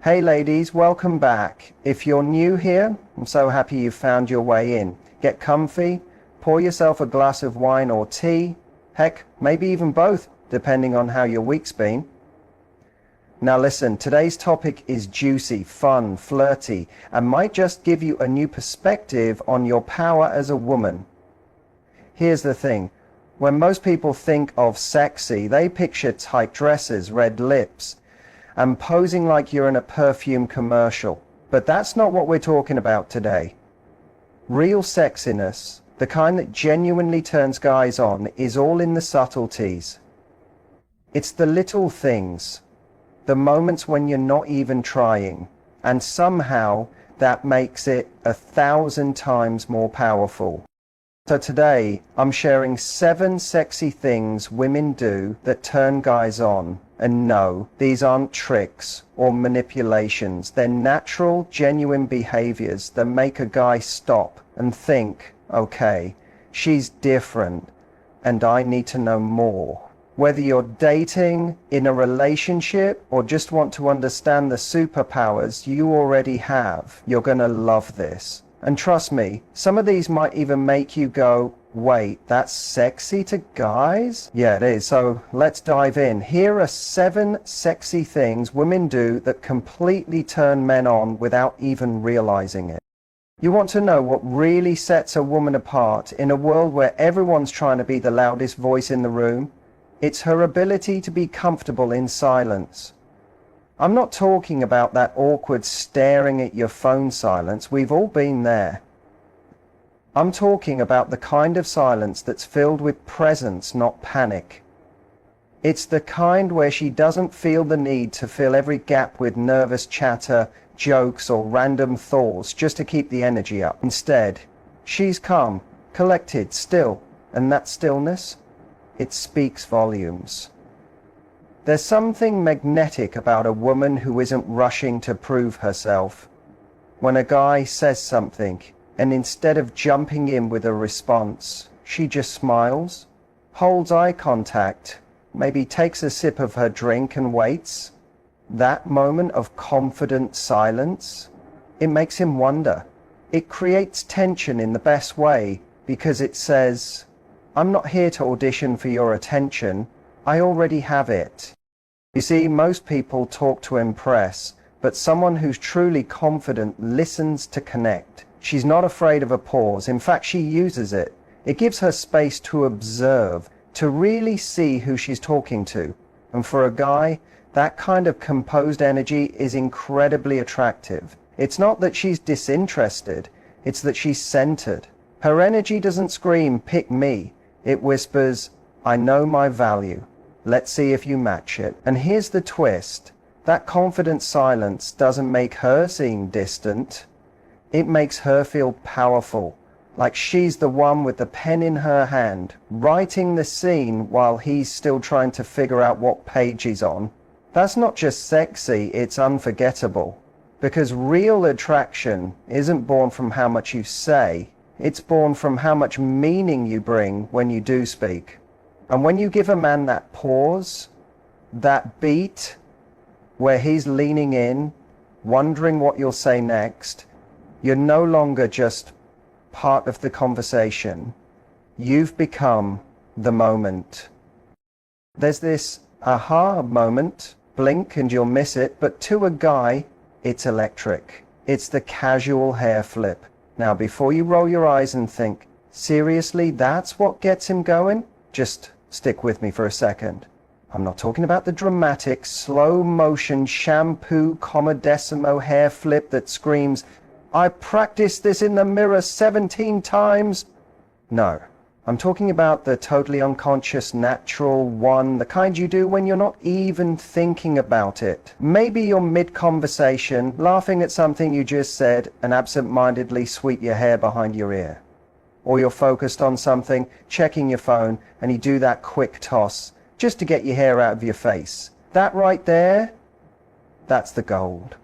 Hey ladies, welcome back. If you're new here, I'm so happy you found your way in. Get comfy, pour yourself a glass of wine or tea, heck, maybe even both, depending on how your week's been. Now listen, today's topic is juicy, fun, flirty, and might just give you a new perspective on your power as a woman. Here's the thing, when most people think of sexy, they picture tight dresses, red lips, and posing like you're in a perfume commercial. But that's not what we're talking about today. Real sexiness, the kind that genuinely turns guys on, is all in the subtleties. It's the little things, the moments when you're not even trying, and somehow that makes it 1,000 times more powerful. So today, I'm sharing 7 sexy things women do that turn guys on. And no, these aren't tricks or manipulations. They're natural, genuine behaviors that make a guy stop and think, okay, she's different, and I need to know more. Whether you're dating, in a relationship, or just want to understand the superpowers you already have, you're gonna love this. And trust me, some of these might even make you go, wait, that's sexy to guys? Yeah, it is. So let's dive in. Here are 7 sexy things women do that completely turn men on without even realizing it. You want to know what really sets a woman apart in a world where everyone's trying to be the loudest voice in the room? It's her ability to be comfortable in silence. I'm not talking about that awkward staring at your phone silence. We've all been there. I'm talking about the kind of silence that's filled with presence, not panic. It's the kind where she doesn't feel the need to fill every gap with nervous chatter, jokes, or random thoughts just to keep the energy up. Instead, she's calm, collected, still, and that stillness, it speaks volumes. There's something magnetic about a woman who isn't rushing to prove herself. When a guy says something, and instead of jumping in with a response, she just smiles, holds eye contact, maybe takes a sip of her drink and waits. That moment of confident silence, it makes him wonder. It creates tension in the best way because it says, I'm not here to audition for your attention. I already have it. You see, most people talk to impress, but someone who's truly confident listens to connect. She's not afraid of a pause. In fact, she uses it. It gives her space to observe, to really see who she's talking to. And for a guy, that kind of composed energy is incredibly attractive. It's not that she's disinterested, it's that she's centered. Her energy doesn't scream, pick me. It whispers, I know my value. Let's see if you match it. And here's the twist. That confident silence doesn't make her seem distant. It makes her feel powerful, like she's the one with the pen in her hand, writing the scene while he's still trying to figure out what page he's on. That's not just sexy, it's unforgettable. Because real attraction isn't born from how much you say, it's born from how much meaning you bring when you do speak. And when you give a man that pause, that beat, where he's leaning in, wondering what you'll say next, you're no longer just part of the conversation. You've become the moment. There's this aha moment, blink and you'll miss it, but to a guy, it's electric. It's the casual hair flip. Now, before you roll your eyes and think, seriously, that's what gets him going? Just stick with me for a second. I'm not talking about the dramatic, slow motion shampoo, commodissimo hair flip that screams, I practiced this in the mirror 17 times. No, I'm talking about the totally unconscious, natural one, the kind you do when you're not even thinking about it. Maybe you're mid-conversation, laughing at something you just said, and absent-mindedly sweep your hair behind your ear. Or you're focused on something, checking your phone, and you do that quick toss, just to get your hair out of your face. That right there, that's the gold.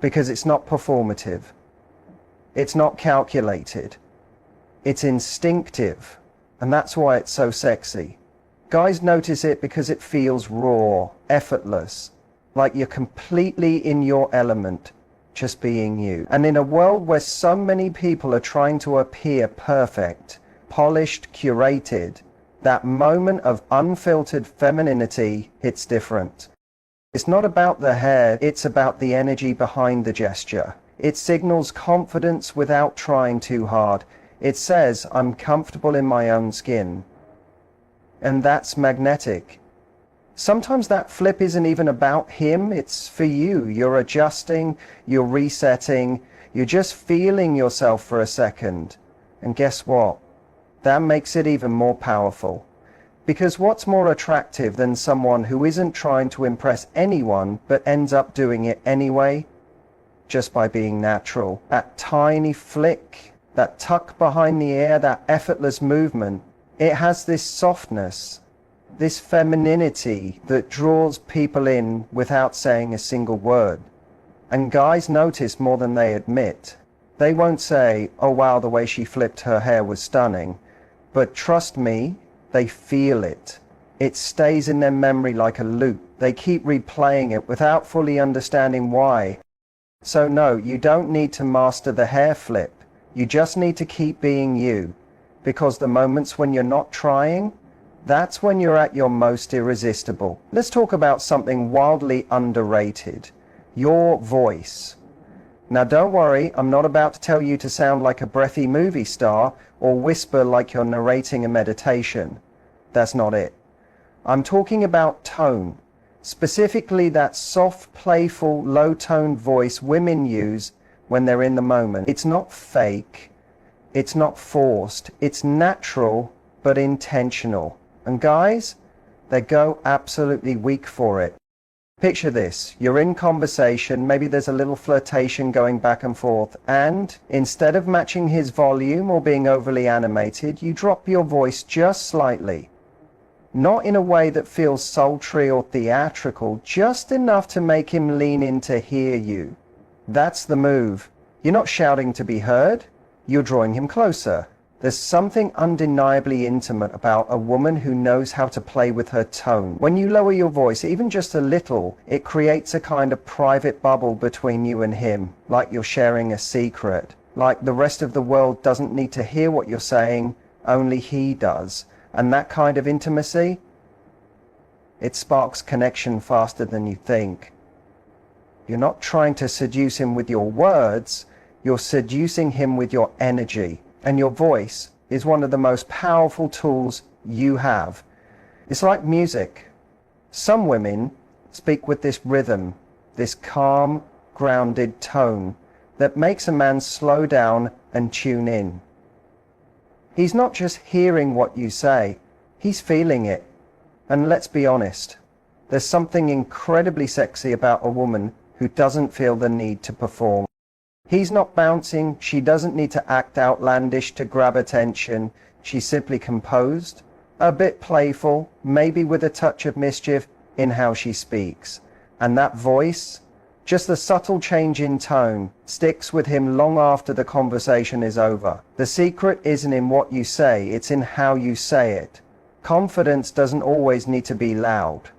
Because it's not performative. It's not calculated. It's instinctive. And that's why it's so sexy. Guys notice it because it feels raw, effortless. like you're completely in your element, just being you. And in a world where so many people are trying to appear perfect, polished, curated, that moment of unfiltered femininity hits different. It's not about the hair, it's about the energy behind the gesture. It signals confidence without trying too hard. It says, I'm comfortable in my own skin. And that's magnetic. Sometimes that flip isn't even about him, it's for you. You're adjusting, you're resetting, you're just feeling yourself for a second. And guess what? That makes it even more powerful. Because what's more attractive than someone who isn't trying to impress anyone but ends up doing it anyway? Just by being natural. That tiny flick, that tuck behind the ear, that effortless movement, it has this softness, this femininity that draws people in without saying a single word. And guys notice more than they admit. They won't say, oh wow, the way she flipped her hair was stunning. But trust me, they feel it. It stays in their memory like a loop. They keep replaying it without fully understanding why. So no, you don't need to master the hair flip. You just need to keep being you. Because the moments when you're not trying, that's when you're at your most irresistible. Let's talk about something wildly underrated. Your voice. Now don't worry, I'm not about to tell you to sound like a breathy movie star or whisper like you're narrating a meditation. That's not it. I'm talking about tone. Specifically that soft, playful, low-toned voice women use when they're in the moment. It's not fake. It's not forced. It's natural, but intentional. And guys, they go absolutely weak for it. Picture this, you're in conversation, maybe there's a little flirtation going back and forth, and instead of matching his volume or being overly animated, you drop your voice just slightly. Not in a way that feels sultry or theatrical, just enough to make him lean in to hear you. That's the move. You're not shouting to be heard, you're drawing him closer. There's something undeniably intimate about a woman who knows how to play with her tone. When you lower your voice, even just a little, it creates a kind of private bubble between you and him, like you're sharing a secret. Like the rest of the world doesn't need to hear what you're saying, only he does. And that kind of intimacy, it sparks connection faster than you think. You're not trying to seduce him with your words, you're seducing him with your energy. And your voice is one of the most powerful tools you have. It's like music. Some women speak with this rhythm, this calm, grounded tone that makes a man slow down and tune in. He's not just hearing what you say, he's feeling it. And let's be honest, there's something incredibly sexy about a woman who doesn't feel the need to perform. He's not bouncing, she doesn't need to act outlandish to grab attention. She's simply composed, a bit playful, maybe with a touch of mischief in how she speaks. And that voice, just the subtle change in tone, sticks with him long after the conversation is over. The secret isn't in what you say, it's in how you say it. Confidence doesn't always need to be loud.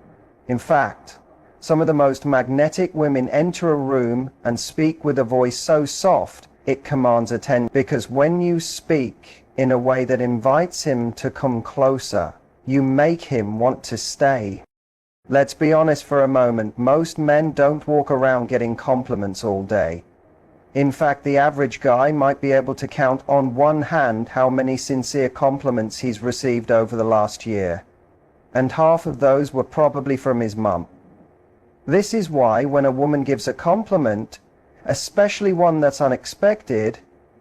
In fact, some of the most magnetic women enter a room and speak with a voice so soft it commands attention. Because when you speak in a way that invites him to come closer, you make him want to stay. Let's be honest for a moment, most men don't walk around getting compliments all day. In fact, the average guy might be able to count on one hand how many sincere compliments he's received over the last year. And half of those were probably from his mum. This is why when a woman gives a compliment, especially one that's unexpected,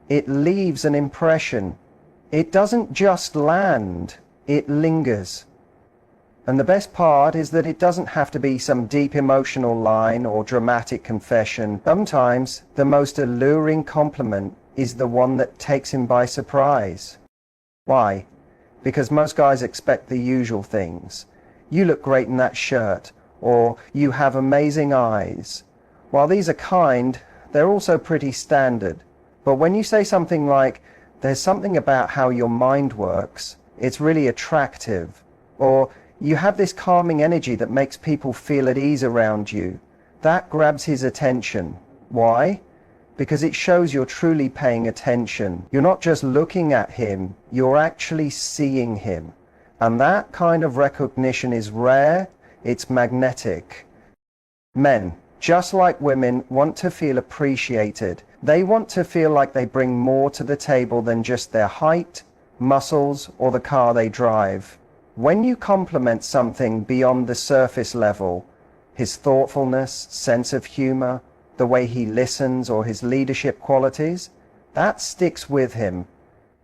it leaves an impression. It doesn't just land, it lingers. And the best part is that it doesn't have to be some deep emotional line or dramatic confession. Sometimes the most alluring compliment is the one that takes him by surprise. Why? Because most guys expect the usual things. You look great in that shirt. Or you have amazing eyes. While these are kind, they're also pretty standard. But when you say something like, there's something about how your mind works, it's really attractive. Or You have this calming energy that makes people feel at ease around you. That grabs his attention. Why? Because it shows you're truly paying attention. You're not just looking at him, you're actually seeing him. And that kind of recognition is rare, it's magnetic. Men, just like women, want to feel appreciated. They want to feel like they bring more to the table than just their height, muscles, or the car they drive. When you compliment something beyond the surface level, his thoughtfulness, sense of humor, the way he listens, or his leadership qualities, that sticks with him.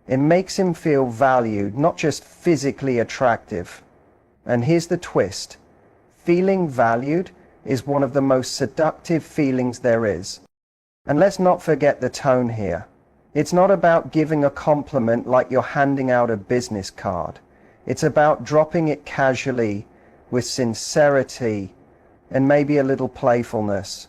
It makes him feel valued, not just physically attractive. And here's the twist. Feeling valued is one of the most seductive feelings there is. And let's not forget the tone here. It's not about giving a compliment like you're handing out a business card. It's about dropping it casually, with sincerity, and maybe a little playfulness.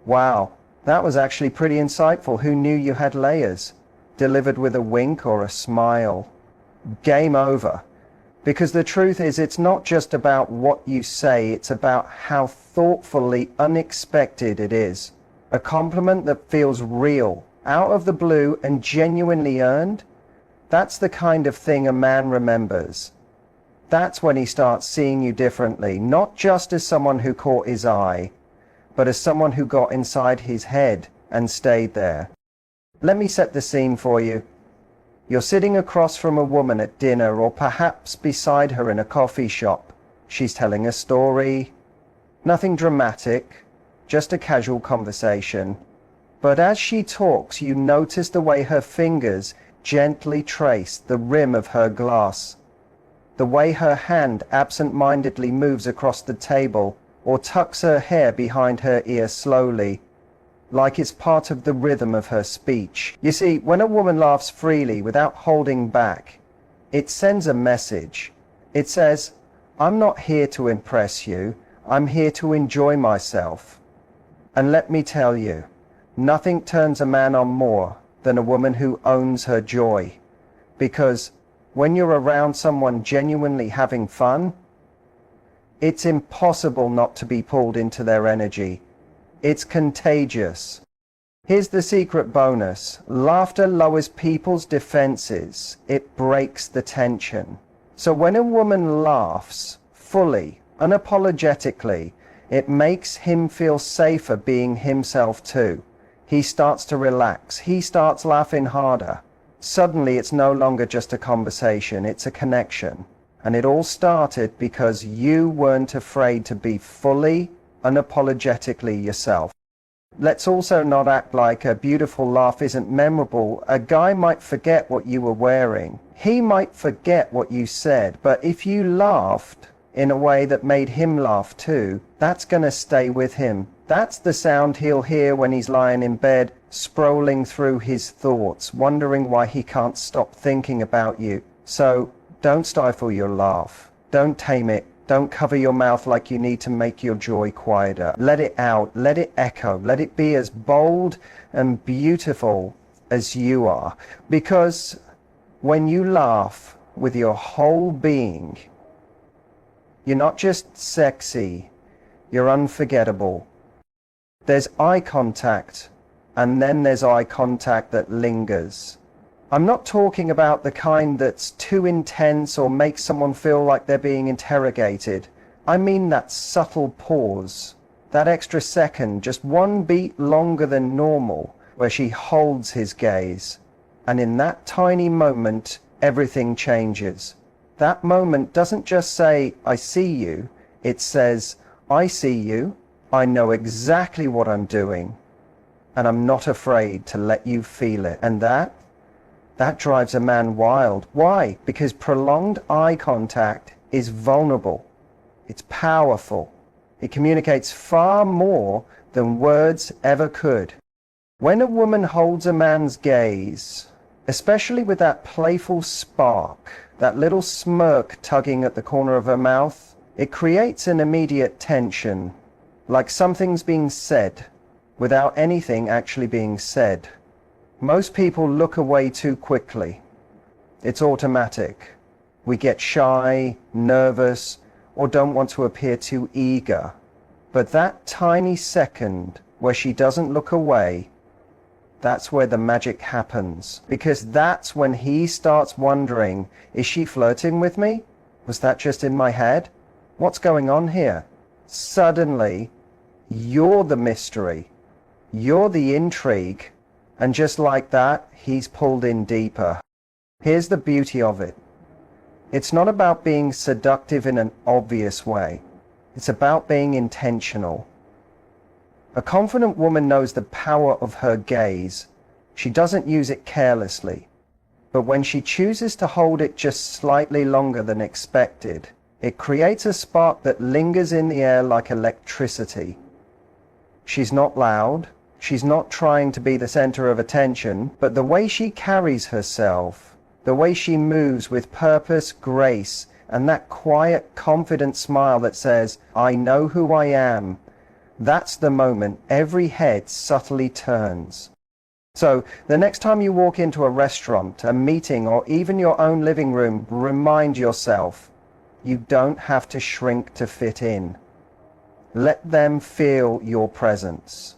Wow, that was actually pretty insightful. Who knew you had layers? Delivered with a wink or a smile. Game over. Because the truth is, it's not just about what you say, it's about how thoughtfully unexpected it is. A compliment that feels real, out of the blue, and genuinely earned, that's the kind of thing a man remembers. That's when he starts seeing you differently, not just as someone who caught his eye, but as someone who got inside his head and stayed there. Let me set the scene for you. You're sitting across from a woman at dinner, or perhaps beside her in a coffee shop. She's telling a story. Nothing dramatic, just a casual conversation. But as she talks, you notice the way her fingers gently trace the rim of her glass. The way her hand absent-mindedly moves across the table, or tucks her hair behind her ear slowly, like it's part of the rhythm of her speech. You see, when a woman laughs freely without holding back, it sends a message. It says, I'm not here to impress you, I'm here to enjoy myself. And let me tell you, nothing turns a man on more than a woman who owns her joy. Because when you're around someone genuinely having fun, it's impossible not to be pulled into their energy. It's contagious. Here's the secret bonus. Laughter lowers people's defenses. It breaks the tension. So when a woman laughs fully, unapologetically, it makes him feel safer being himself too. He starts to relax. He starts laughing harder. Suddenly it's no longer just a conversation, it's a connection. And it all started because you weren't afraid to be fully, unapologetically yourself. Let's also not act like a beautiful laugh isn't memorable. A guy might forget what you were wearing. He might forget what you said, but if you laughed in a way that made him laugh too, that's gonna stay with him. That's the sound he'll hear when he's lying in bed, scrolling through his thoughts, wondering why he can't stop thinking about you. So don't stifle your laugh. Don't tame it. Don't cover your mouth like you need to make your joy quieter. Let it out. Let it echo. Let it be as bold and beautiful as you are. Because when you laugh with your whole being, you're not just sexy, you're unforgettable. There's eye contact, and then there's eye contact that lingers. I'm not talking about the kind that's too intense or makes someone feel like they're being interrogated. I mean that subtle pause, that extra second, just one beat longer than normal, where she holds his gaze. And in that tiny moment, everything changes. That moment doesn't just say, I see you. It says, I see you. I know exactly what I'm doing. And I'm not afraid to let you feel it. And that drives a man wild. Why? Because prolonged eye contact is vulnerable. It's powerful. It communicates far more than words ever could. When a woman holds a man's gaze, especially with that playful spark, that little smirk tugging at the corner of her mouth, it creates an immediate tension, like something's being said, without anything actually being said. Most people look away too quickly. It's automatic. We get shy, nervous, or don't want to appear too eager. But that tiny second where she doesn't look away, that's where the magic happens. Because that's when he starts wondering, is she flirting with me? Was that just in my head? What's going on here? Suddenly, you're the mystery. You're the intrigue. And just like that, he's pulled in deeper. Here's the beauty of it. It's not about being seductive in an obvious way. It's about being intentional. A confident woman knows the power of her gaze. She doesn't use it carelessly. But when she chooses to hold it just slightly longer than expected, it creates a spark that lingers in the air like electricity. She's not loud. She's not trying to be the center of attention, but the way she carries herself, the way she moves with purpose, grace, and that quiet, confident smile that says, I know who I am, that's the moment every head subtly turns. So the next time you walk into a restaurant, a meeting, or even your own living room, remind yourself, you don't have to shrink to fit in. Let them feel your presence.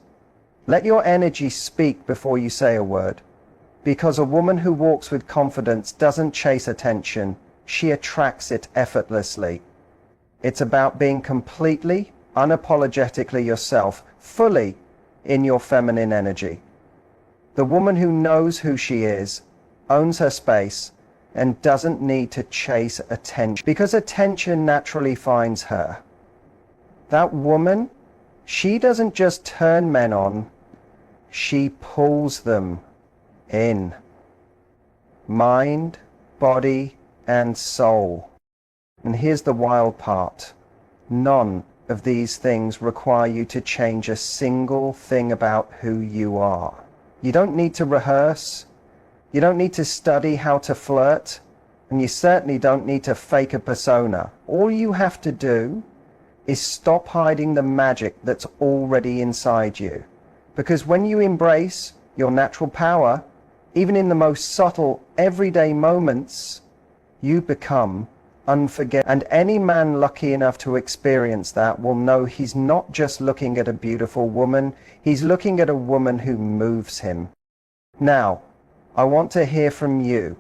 Let your energy speak before you say a word. Because a woman who walks with confidence doesn't chase attention, she attracts it effortlessly. It's about being completely, unapologetically yourself, fully in your feminine energy. The woman who knows who she is, owns her space, and doesn't need to chase attention, because attention naturally finds her. That woman, she doesn't just turn men on, she pulls them in. Mind, body, and soul. And here's the wild part. None of these things require you to change a single thing about who you are. You don't need to rehearse. You don't need to study how to flirt. And you certainly don't need to fake a persona. All you have to do is stop hiding the magic that's already inside you. Because when you embrace your natural power, even in the most subtle, everyday moments, you become unforgettable. And any man lucky enough to experience that will know he's not just looking at a beautiful woman, he's looking at a woman who moves him. Now, I want to hear from you.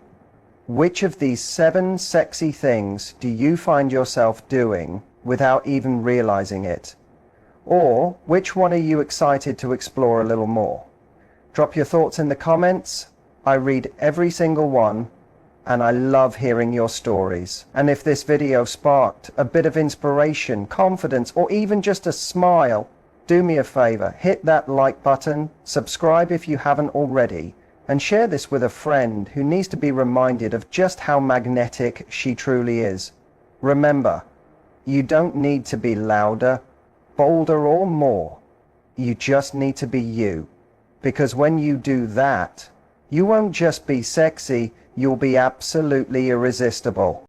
Which of these 7 sexy things do you find yourself doing without even realizing it? Or which one are you excited to explore a little more? Drop your thoughts in the comments. I read every single one, and I love hearing your stories. And if this video sparked a bit of inspiration, confidence, or even just a smile, do me a favor, hit that like button, subscribe if you haven't already, and share this with a friend who needs to be reminded of just how magnetic she truly is. Remember, you don't need to be louder, bolder, or more. You just need to be you. Because when you do that, you won't just be sexy, you'll be absolutely irresistible.